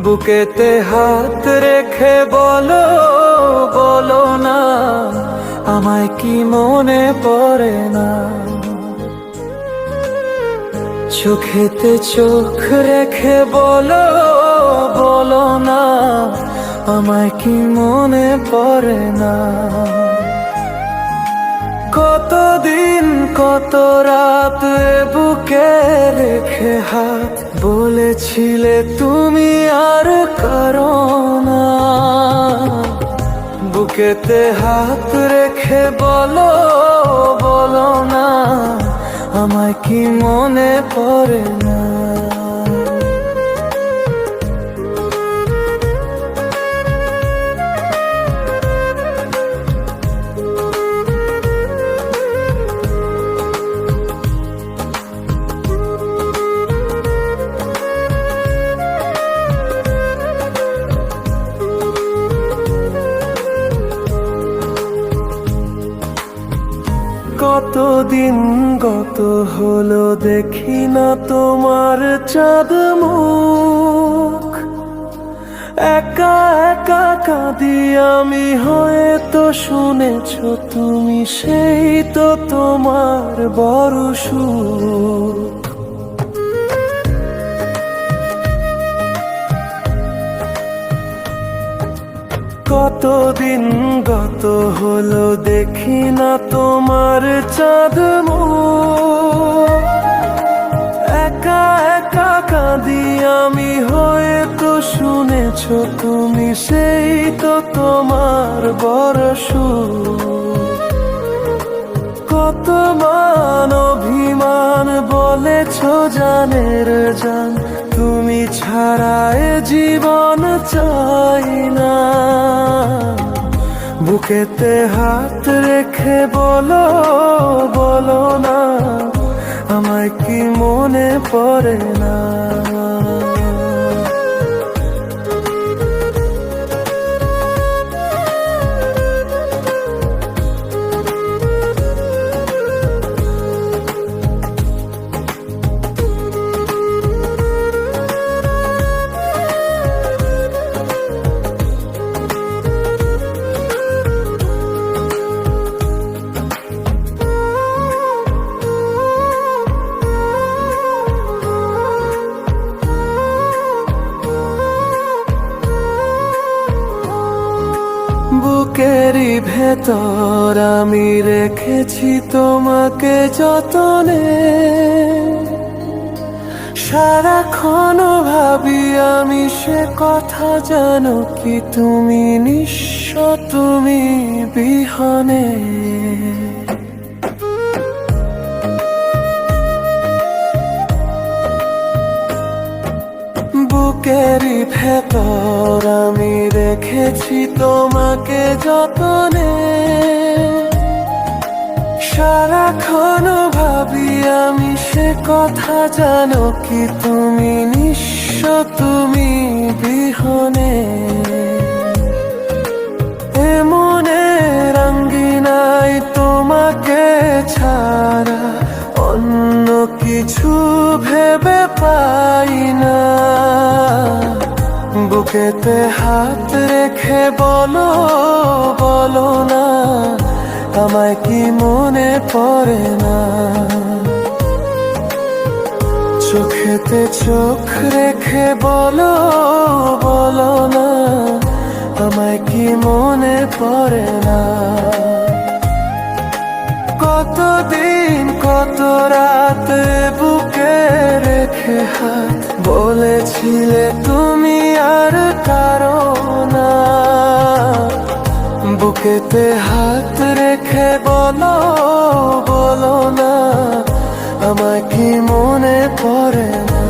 বুকেতে হাত রেখে বলো, বলো না আমায় কি মনে পড়ে না। চোখেতে চোখ রেখে বলো, বলো না আমায় কি মনে পড়ে না। কতদিন কত রাত বুকে রেখে হাত বলেছিলে তুমি আর কারো না। বুকেতে হাত রেখে বলো, বলো না আমায় কি মনে পড়ে না। কতদিন গত হলো দেখি না তোমার চাঁদ মুখ। একা একা কাঁদি আমি, হয়তো শুনেছো তুমি, সেই তো তোমার বড় সুখ। কতদিন গত হলো দেখি না তোমার চাঁদ মুখ। একা একা কাঁদি আমি, হয়তো শুনেছো তুমি, সেই তো তোমার বড় সুখ। কত মান অভিমান বলেছো জানের জান, তুমি ছাড়া এ জীবন চাই না। বুকেতে হাত রেখে বলো, বলো না আমায় কি মনে পড়ে না। বুকেরই ভেতর আমি রেখেছি তোমাকে যতনে। সারাক্ষণ ভাবি আমি সে কথা, জানো কি তুমি নিঃস্ব, তুমি বিহনে। বুকেরই ভেতর আমি রেখেছি তোমাকে যতনে। সারাক্ষণ ভাবি আমি সে কথা, জানো কি তুমি নিঃস্ব, তুমি বিহনে। এমনে রঙ্গিনাই তোমাকে ছাড়া অন্য কিছু ভেবে পাই না। বুকেতে হাত রেখে বলো, বলো না আমায় কি মনে পড়ে না। চোখেতে চোখ রেখে বলো, বলো না আমায় কি মনে পড়ে না। কতদিন কত রাত বুকে রেখে হাত বলেছিলে তুমি আর কারো না। বুকেতে হাত রেখে বলো, বলো না আমায় কি মনে পড়ে না।